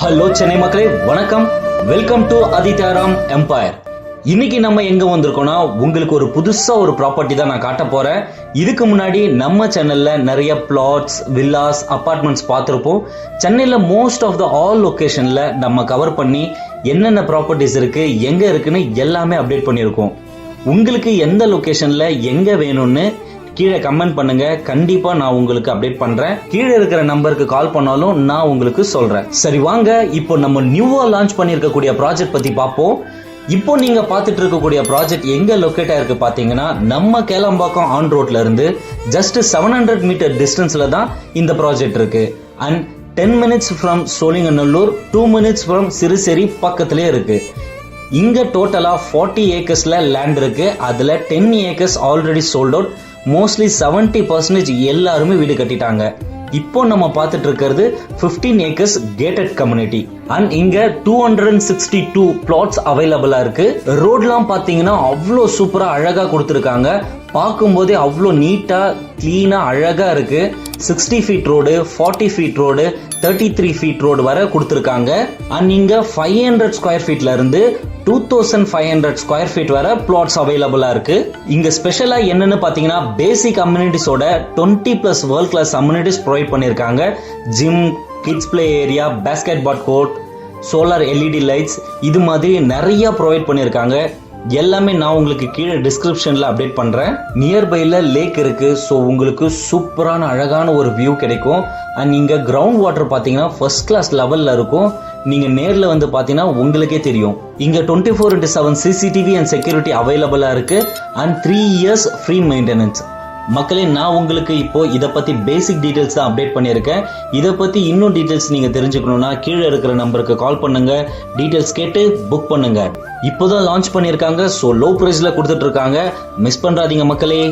Hello Chennai மக்களே, வணக்கம். Welcome to Adityaram empire. இன்னைக்கு நம்ம எங்க வந்திருக்கோம்னா, உங்களுக்கு ஒரு புதுசா ஒரு ப்ராப்பர்ட்டி தான் நான் காட்ட போறேன். இதுக்கு முன்னாடி நம்ம சேனல்ல நிறைய பிளாட்ஸ், வில்லாஸ், அபார்ட்மெண்ட்ஸ் பார்த்திருப்போம். சென்னையில மோஸ்ட் ஆஃப் த ஆல் லொகேஷன்ல நம்ம கவர் பண்ணி என்னென்ன ப்ராப்பர்ட்டிஸ் இருக்கு, எங்க இருக்குன்னு எல்லாமே அப்டேட் பண்ணியிருக்கோம். உங்களுக்கு எந்த லொகேஷன்ல எங்க வேணும்னு கீழே கமெண்ட் பண்ணுங்க. கண்டிப்பா நான் உங்களுக்கு அப்டேட் பண்றேன். கீழே இருக்கிற நம்பருக்கு கால் பண்ணாலும் நான் உங்களுக்கு சொல்றேன். சரி வாங்க, இப்போ நம்ம நியூவா லான்ச் பண்ணிருக்கக்கூடிய ப்ராஜெக்ட் பத்தி பார்ப்போம். இப்போ நீங்க பாத்துட்டு இருக்கக்கூடிய ப்ராஜெக்ட் எங்க லொகேட் ஆயிருக்கு பாத்தீங்கன்னா, நம்ம கேளம்பாக்கம் ஆன் ரோட்ல இருந்து ஜஸ்ட் 700 மீட்டர் டிஸ்டன்ஸ்ல தான் இந்த ப்ராஜெக்ட் இருக்கு. And 10 minutes from Sholinganallur, 2 minutes from Siruseri பக்கத்திலே இருக்கு. இங்க டோட்டலா 40 ஏக்கர்ஸ்ல லேண்ட் இருக்கு. அதுல 10 acres already sold out. Mostly 70% எல்லாருமே வீடு கட்டிட்டாங்க. இப்போ நம்ம பார்த்துட்டு இருக்கிறது 15 ஏக்கர்ஸ் கேட்டட் கம்யூனிட்டி. அண்ட் இங்க 262 பிளாட்ஸ் அவைலபிளா இருக்கு. ரோட்லாம் பாத்தீங்கன்னா அவ்வளோ சூப்பரா அழகா கொடுத்துருக்காங்க. பார்க்கும்போதே அவ்வளோ நீட்டா கிளீனா அழகா இருக்கு. 60 feet road, 40 feet road, 33 feet road வரை கொடுத்துருக்காங்க. அண்ட் இங்க 500 ஸ்கொயர் ஃபீட்ல இருந்து 2500 ஸ்கொயர் ஃபீட் வரை பிளாட்ஸ் அவைலபிளா இருக்கு. இங்க ஸ்பெஷலா என்னன்னு பாத்தீங்கன்னா, பேசிக் அம்யூனிட்டிஸோட 20+ வேர்ல்ட் கிளாஸ் அம்யூனிட்டிஸ் ப்ரொவைட் பண்ணிருக்காங்க. Gym, kids play area, basketball court, solar LED lights, இது மாதிரி நிறைய ப்ரொவைட் பண்ணிருக்காங்க. எல்லாமே நான் உங்களுக்கு கீழே டிஸ்கிரிப்ஷன்ல அப்டேட் பண்றேன். நியர்பைல லேக் இருக்கு. ஸோ உங்களுக்கு சூப்பரான அழகான ஒரு வியூ கிடைக்கும். அண்ட் இங்க கிரவுண்ட் வாட்டர் பாத்தீங்கன்னா ஃபர்ஸ்ட் கிளாஸ் லெவல்ல இருக்கும். நீங்க நேர்ல வந்து பாத்தீங்கன்னா உங்களுக்கே தெரியும். இங்க 24/7 சிசிடிவி அண்ட் செக்யூரிட்டி அவைலபிளா இருக்கு. And 3 years free maintenance. மக்களே, நான் உங்களுக்கு இப்போ இதை பத்தி பேசிக் டீடைல்ஸ் தான் அப்டேட் பண்ணியிருக்கேன். இதை பத்தி இன்னும் டீடைல்ஸ் நீங்க தெரிஞ்சுக்கணும்னா கீழே இருக்கிற நம்பருக்கு கால் பண்ணுங்க. டீடைல்ஸ் கேட்டு புக் பண்ணுங்க. இப்போதான் லான்ச் பண்ணியிருக்காங்க. ஸோ லோ பிரைஸ்ல கொடுத்துட்டு இருக்காங்க. மிஸ் பண்றாதீங்க மக்களே.